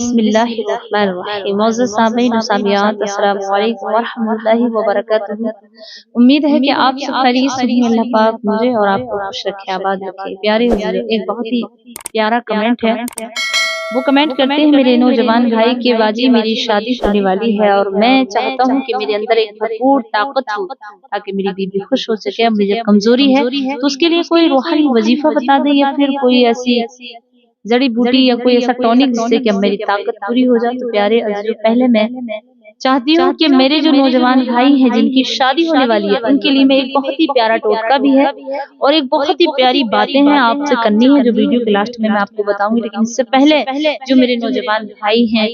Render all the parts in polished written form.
بسم اللہ الرحمن الرحیم۔ معزز سامعین و سامعات، السلام علیکم ورحمۃ اللہ وبرکاتہ۔ امید ہے کہ آپ سب خیریت سے ہیں۔ اللہ پاک مجھے اور آپ کو خوش رکھے، آباد رکھے۔ پیارے حضور، ایک بہت ہی پیارا کمنٹ ہے۔ وہ کمنٹ کرتے ہیں میرے نوجوان بھائی کہ باجی میری شادی ہونے والی ہے اور میں چاہتا ہوں کہ میرے اندر ایک بھرپور طاقت ہو تاکہ میری بیوی خوش ہو سکے۔ اب مجھے کمزوری ہے تو اس کے لیے کوئی روحانی وظیفہ بتا دیں یا پھر کوئی ایسی جڑی بوٹی یا کوئی ایسا ٹونک جس سے کہ میری طاقت پوری ہو جائے۔ تو پیارے عزیزو، پہلے میں چاہتی ہوں کہ میرے جو نوجوان بھائی ہیں جن کی شادی ہونے والی ہے ان کے لیے میں ایک بہت ہی پیارا ٹوٹکا بھی ہے اور ایک بہت ہی پیاری باتیں ہیں آپ سے کرنی ہے جو ویڈیو کے لاسٹ میں آپ کو بتاؤں گی۔ لیکن اس سے پہلے جو میرے نوجوان بھائی ہیں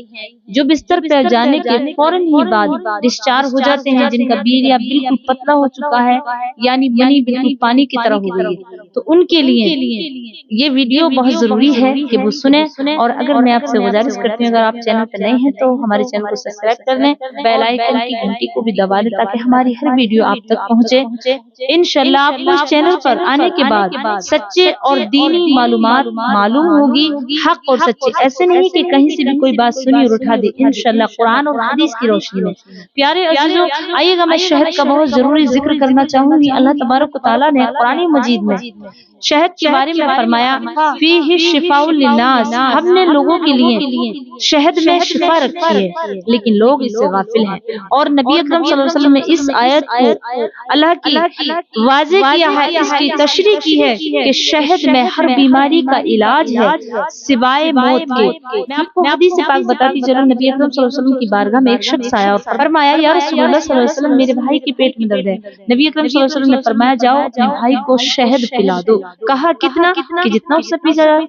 جو بستر پہ جانے کے فوراً ہی بعد ڈسچارج ہو جاتے ہیں، جن کا بیریا بالکل پتلا ہو چکا ہے یعنی منی بالکل پانی کی طرح ہو گئی ہے، تو ان کے لیے یہ ویڈیو بہت ضروری ہے کہ وہ سنیں۔ اور اگر میں آپ سے گزارش کرتی ہوں، اگر آپ چینل پہ نئے ہیں تو ہمارے چینل کو سبسکرائب کر لیں، بیل آئیکن کی گھنٹی کو بھی دبا لیں تاکہ ہماری ہر ویڈیو آپ تک پہنچے۔ انشاءاللہ آپ کو اس چینل پر آنے کے بعد سچے اور دینی معلومات معلوم ہوگی، حق اور سچے، ایسے نہیں کہ کہیں سے بھی کوئی بات سنی اور اٹھا دی، انشاءاللہ قرآن اور حدیث کی روشنی میں۔ پیارے عزیزو، آئیے گا میں شہد کا بہت ضروری ذکر کرنا چاہوں گی۔ اللہ تبارک و تعالیٰ نے قرآن مجید میں شہد کے بارے میں فرمایا فیہ شفاء للناس، ہم نے لوگوں کے لیے شہد میں شفا رکھی ہے لیکن لوگ اس سے غافل ہیں۔ اور نبی اکرم صلی اللہ علیہ وسلم نے اس آیت کو اللہ کی واضح کیا ہے، اس کی تشریح کی ہے کہ شہد میں ہر بیماری کا علاج ہے سوائے موت کے۔ میں آپ کو حدیث پاک بتاتی چلوں، نبی اکرم صلی اللہ علیہ وسلم کی بارگاہ میں ایک شخص آیا اور فرمایا یا رسول اللہ صلی اللہ علیہ وسلم، میرے بھائی کے پیٹ میں درد ہے۔ نبی اکرم صلی اللہ علیہ وسلم نے فرمایا جاؤ اپنے بھائی کو شہد پلا دو۔ کہا کتنا؟ کہ جتنا اس سے پی جائے،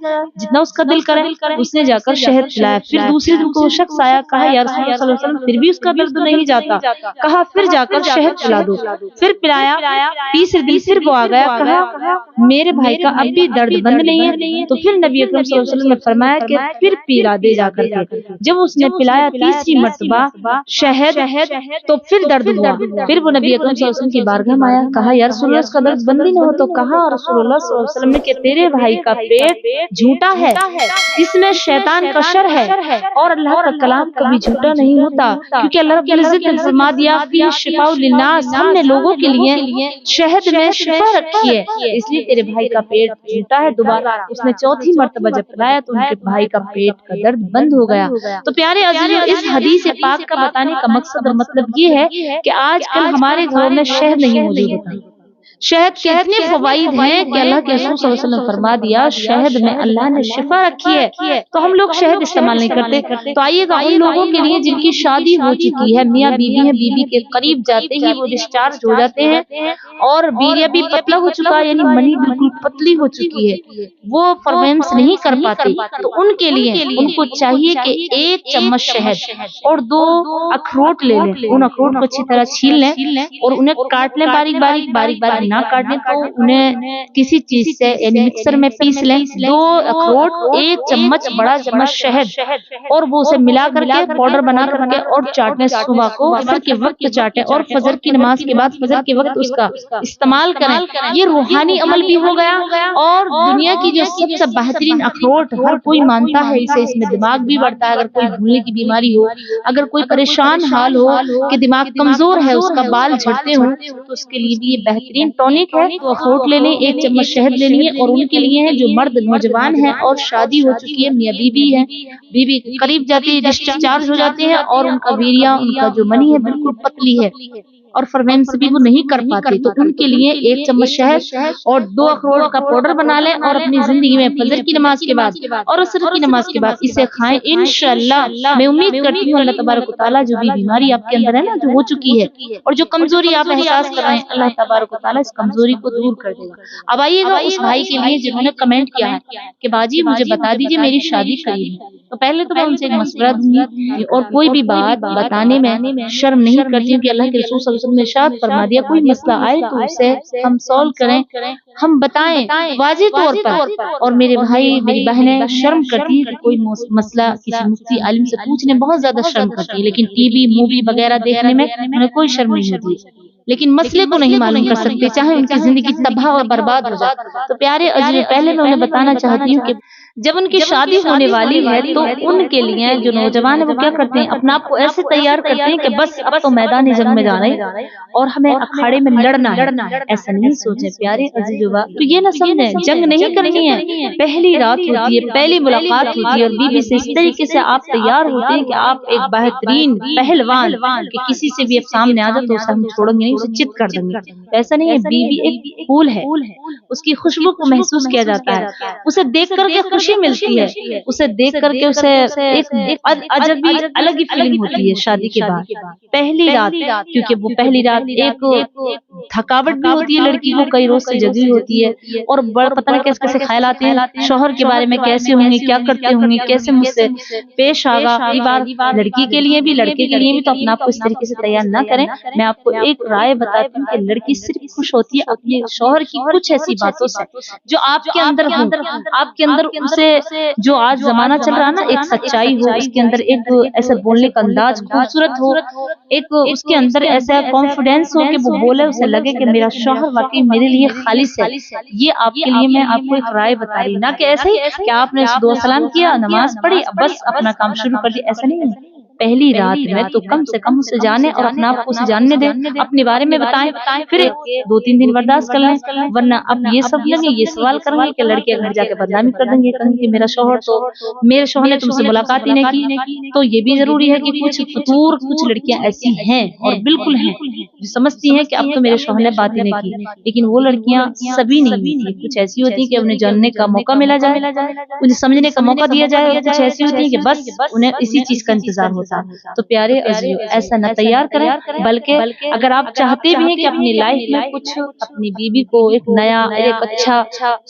جتنا اس کا دل کرے۔ اس نے جا کر شہد پلایا۔ پھر دوسرے دن کو وہ شخص آیا، کہا یا رسول اللہ صلی اللہ علیہ وسلم پھر بھی اس کا درد نہیں جاتا۔ کہا پھر جا کر شہد پلا دو۔ پھر پلایا۔ تیسرے دن پھر وہ آ گیا، کہا میرے بھائی کا اب بھی درد بند نہیں ہے۔ تو پھر نبی اکرم صلی اللہ علیہ وسلم نے فرمایا کہ پھر پلا دے جا کر کے۔ جب اس نے پلایا تیسری مرتبہ شہد تو پھر درد ہوا۔ پھر وہ نبی اکرم صلی اللہ علیہ وسلم کی بارگاہ میں آیا، کہا یا رسول اللہ اس کا درد بند ہی نہ ہو۔ تو کہا رسول اللہ صلی اللہ علیہ وسلم نے کہ تیرے بھائی کا پیٹ جھوٹا ہے، اس میں شیطان کا شر ہے اور اللہ کا کلام کبھی جھوٹا نہیں ہوتا، کیونکہ اللہ رب العزت نے فرما دیا فیہ شفاء للناس، ہم نے لوگوں کے لیے شہد میں شفا رکھی ہے، اس لیے تیرے بھائی کا پیٹ جھوٹا ہے۔ دوبارہ اس نے چوتھی مرتبہ جب پلایا تو ان کے بھائی کا پیٹ کا درد بند ہو گیا۔ تو پیارے عزیزو، اس حدیث پاک کا بتانے کا مقصد اور مطلب یہ ہے کہ آج کل ہمارے گھروں میں شہد نہیں موجود ہوتا۔ شہد کے اتنے فوائد ہیں کہ اللہ کے رسول صلی اللہ علیہ وسلم فرما دیا شہد میں اللہ نے شفا رکھی ہے، تو ہم لوگ شہد استعمال نہیں کرتے۔ تو آئیے گا ان لوگوں کے لیے جن کی شادی ہو چکی ہے، میاں بیوی ہیں، بیوی کے قریب جاتے ہی وہ ڈسچارج ہو جاتے ہیں اور بیریا بھی پتلا ہو چکا ہے یعنی منی بالکل پتلی ہو چکی ہے، وہ پروینس نہیں کر پاتے، تو ان کے لیے ان کو چاہیے کہ 1 چمچ شہد اور 2 اخروٹ لے لیں، ان اخروٹ کو اچھی طرح چھیل لیں اور انہیں کاٹ لیں باریک باریک نہ کاٹیں تو انہیں کسی چیز سے یعنی مکسر میں پیس لیں۔ 2 اخروٹ، 1 چمچ بڑا چمچ شہد اور وہ اسے ملا کر کے پاؤڈر بنا کر کے اور چاٹیں، صبح کو فجر کے وقت چاٹیں اور فجر کی نماز کے بعد فجر کے وقت اس کا استعمال کریں۔ یہ روحانی عمل بھی ہو گیا اور دنیا کی جو سب سے بہترین اخروٹ ہر کوئی مانتا ہے اسے، اس میں دماغ بھی بڑھتا ہے۔ اگر کوئی بھولنے کی بیماری ہو، اگر کوئی پریشان حال ہو کہ دماغ کمزور ہے، اس کا بال جھڑتے ہوں، تو اس کے لیے بھی یہ بہترین ٹونک ہے۔ تو اخروٹ لے لیں، 1 چمچ شہد لے لیے اور ان کے لیے ہیں جو مرد نوجوان ہیں اور شادی ہو چکی ہے، میاں بیوی ہے، بیوی قریب جاتی ہے ڈسچارج ہو جاتے ہیں اور ان کا بیریا، ان کا جو منی ہے بالکل پتلی ہے اور فرمینس بھی وہ نہیں کر پاتے، تو ان کے لیے 1 چمچ شہد اور 2 اخروٹ کا پاؤڈر بنا لیں اور اپنی زندگی میں فجر کی نماز کے بعد اور عصر کی نماز کے بعد اسے کھائیں۔ انشاءاللہ میں امید کرتی ہوں اللہ تبارک و تعالیٰ جو بھی بیماری آپ کے اندر ہے نا جو ہو چکی ہے اور جو کمزوری آپ احساس کر رہے ہیں، اللہ تبارک و تعالیٰ اس کمزوری کو دور کر دے گا۔ اب آئیے گا اس بھائی کے لیے جنہوں نے کمنٹ کیا ہے کہ باجی مجھے بتا دیجئے میری شادی قریب ہے، تو پہلے تو میں ان سے ایک مشورہ دوں گی اور کوئی بھی بات بتانے میں شرم نہیں کرتی ہوں کہ اللہ کے رسول صلی اللہ علیہ وسلم نے ارشاد فرما دیا کوئی مسئلہ آئے تو اسے ہم سولو کریں، ہم بتائیں واضح طور پر۔ اور میرے بھائی میری بہنیں شرم کرتی ہیں کہ کوئی مسئلہ کسی مفتی عالم سے پوچھنے، بہت زیادہ شرم کرتی ہیں، لیکن ٹی وی مووی وغیرہ دیکھنے میں انہیں کوئی شرم نہیں ہوتی، لیکن مسئلے کو نہیں معلوم کر سکتے چاہے ان کی زندگی تباہ اور برباد ہو جائے۔ تو پیارے عزیز، پہلے میں انہیں بتانا چاہتی ہوں کہ جب ان کی شادی ہونے والی ہے تو ان کے لیے جو نوجوان ہے وہ کیا کرتے ہیں، اپنا آپ کو ایسے تیار کرتے ہیں کہ بس اب تو میدان جنگ میں جانا ہے اور ہمیں اکھاڑے میں لڑنا ہے۔ ایسا نہیں سوچیں پیارے عزیزو، تو یہ نہ سمجھیں جنگ نہیں کرنی ہے، پہلی رات ہوتی ہے، پہلی ملاقات ہوتی ہے اور بیوی سے اس طریقے سے آپ تیار ہوتے ہیں کہ آپ ایک بہترین پہلوان کہ کسی سے بھی آپ سامنے آ جائے تو اسے ہم چھوڑیں گے نہیں، اسے چت کر دیں گے۔ ایسا نہیں ہے، بیوی ایک پھول ہے، اس کی خوشبو کو محسوس کیا جاتا ہے، اسے دیکھ کر کے خوشی ملتی ہے، اسے دیکھ کر کے اسے ایک عجبی الگ ہی فیلنگ ہوتی ہے شادی کے بعد۔ پہلی رات، کیونکہ وہ پہلی رات ایک تھکاوٹ بھی ہوتی ہے لڑکی کو، کئی روز سے جگی ہوتی ہے اور بڑا پتہ نہیں کیسے کیسے خیال آتے ہیں شوہر کے بارے میں، کیسے ہوں گے، کیا کرتے ہوں گے، کیسے مجھ سے پیش آگا۔ کئی بار لڑکی کے لیے بھی لڑکے کے لیے بھی، تو اپنا آپ کو اس طریقے سے تیار نہ کریں۔ میں آپ کو ایک رائے بتاتی ہوں کہ لڑکی صرف خوش ہوتی ہے اپنے شوہر کی کچھ ایسی باتوں سے جو آپ کے اندر ہو، آپ کے اندر اسے، جو آج زمانہ چل رہا ہے نا، ایک سچائی ہو اس کے اندر، ایک ایسے بولنے کا انداز خوبصورت ہو، ایک اس کے اندر ایسا کانفیڈینس ہو کہ وہ بولے، اسے لگے کہ میرا شوہر واقعی میرے لیے خالص ہے۔ یہ آپ کے لیے میں آپ کو ایک رائے بتا رہی، نہ کہ ایسے ہی کہ آپ نے دعا سلام کیا، نماز پڑھی، بس اپنا کام شروع کر دیا، ایسا نہیں ہے۔ پہلی رات میں تو کم سے کم اسے جانے اور اپنا آپ کو اسے جاننے دیں، اپنے بارے میں بتائیں، پھر 2-3 دن برداشت کر لیں، ورنہ اب یہ سب لگے یہ سوال کریں گے کہ لڑکے گھر جا کے بدنامی کر دیں گے، کہیں کہ میرا شوہر تو، میرے شوہر نے تم سے ملاقات ہی نہیں کی۔ تو یہ بھی ضروری ہے کہ کچھ فطور، کچھ لڑکیاں ایسی ہیں اور بالکل ہیں جو سمجھتی ہیں کہ اب تو میرے شوہر نے بات ہی نہیں کی، لیکن وہ لڑکیاں سبھی نہیں ہوتی، کچھ ایسی ہوتی ہیں کہ انہیں جاننے کا موقع ملا جائے، انہیں سمجھنے کا موقع دیا جائے، اور کچھ ایسی ہوتی ہیں کہ بس انہیں اسی چیز کا انتظار ہوتا ہے۔ تو پیارے عزیزو، ایسا نہ تیار کریں، بلکہ اگر آپ چاہتے بھی ہیں کہ اپنی لائف میں کچھ اپنی بیوی کو ایک نیا، ایک اچھا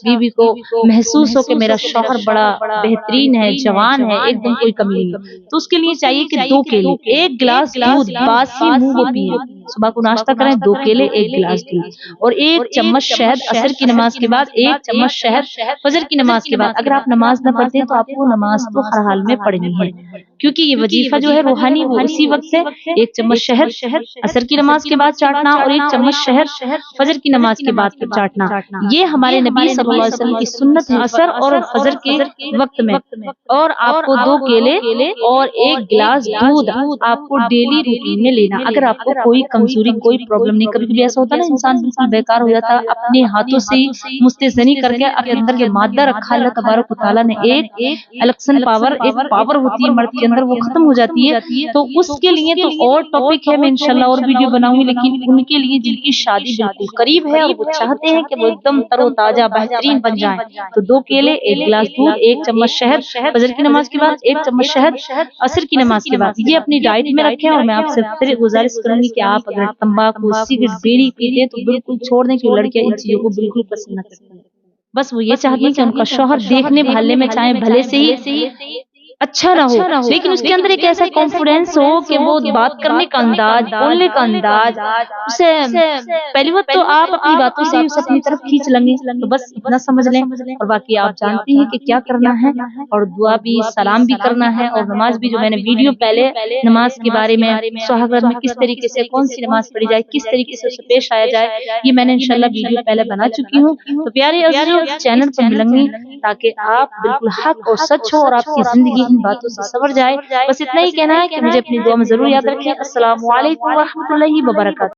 بیوی کو محسوس ہو کہ میرا شوہر بڑا بہترین ہے، جوان ہے، ایک دم کوئی کمی نہیں، تو اس کے لیے چاہیے کہ 2 کیلے، 1 گلاس دودھ باسی منہ وہ پیئیں، صبح کو ناشتہ کریں 2 کیلے 1 گلاس دودھ، اور 1 چمچ شہد عصر کی نماز کے بعد، 1 چمچ شہد فجر کی نماز کے بعد۔ اگر آپ نماز نہ پڑھتے ہیں تو آپ کو نماز تو ہر حال میں پڑھنی ہے، کیونکہ یہ وظیفہ جو ہے روحانی وہ اسی وقت ہے۔ 1 چمچ شہد عصر کی نماز کے بعد چاٹنا اور 1 چمچ شہد فجر کی نماز کے بعد چاٹنا، یہ ہمارے نبی صلی اللہ علیہ وسلم کی سنت ہے عصر اور فجر کے وقت میں۔ اور آپ کو 2 کیلے اور 1 گلاس دودھ آپ کو ڈیلی روٹین میں لینا۔ اگر آپ کو کوئی کمزوری، کوئی پرابلم نہیں، کبھی کبھی ایسا ہوتا ہے نا انسان بالکل بیکار ہو جاتا ہے، اپنے ہاتھوں سے مستثنی کر کے اپنے اندر جو مادہ رکھا اللہ تبارک و تعالیٰ نے، ایک الیکشن پاور، ایک پاور ہوتی ہے مرد کے اندر، وہ ختم ہو جاتی ہے۔ تو اس کے لیے تو اور ٹاپک ہے، میں انشاءاللہ اور ویڈیو بناؤں گی، لیکن ان کے لیے جن کی شادی بالکل قریب ہے اور وہ چاہتے ہیں کہ وہ ایک دم تر و تازہ بہترین بن جائیں، تو 2 کیلے 1 گلاس دودھ 1 چمچ شہد فجر کی نماز کے بعد 1 چمچ شہد عصر کی نماز کے بعد، یہ اپنی ڈائٹ میں رکھیں۔ اور میں آپ سے پھر گزارش کروں گی کہ آپ اگر تمباکو، سگریٹ، بیڑی پیتے ہیں تو بالکل چھوڑ دیں، کہ لڑکیاں ان چیزوں کو بالکل پسند نہ کرتی ہیں، بس وہ یہ چاہتی ہیں کہ ان کا شوہر دیکھنے بھالنے میں چاہے بھلے سے ہی اچھا نہ ہو، لیکن اس کے اندر ایک ایسا کانفیڈینس ہو کہ وہ بات کرنے کا انداز، بولنے کا انداز، اسے پہلی بات تو آپ اپنی باتوں سے اسے اپنی طرف کھینچ لیں گے، تو بس اتنا سمجھ لیں۔ اور باقی آپ جانتے ہیں کہ کیا کرنا ہے، اور دعا بھی، سلام بھی کرنا ہے، اور نماز بھی، جو میں نے ویڈیو پہلے نماز کے بارے میں، سہاگرت میں کس طریقے سے کون سی نماز پڑھی جائے، کس طریقے سے اسے پیش آیا جائے، یہ میں نے انشاءاللہ ویڈیو پہلے بنا چکی ہوں۔ تو پیارے عزیزو، چینل پر ملیں گی تاکہ آپ بالکل حق اور سچ ہو اور آپ کی زندگی ان باتوں سے سنور جائے۔ بس اتنا ہی کہنا ہے کہ مجھے اپنی دعا میں ضرور یاد رکھیں۔ السلام علیکم ورحمۃ اللہ وبرکاتہ۔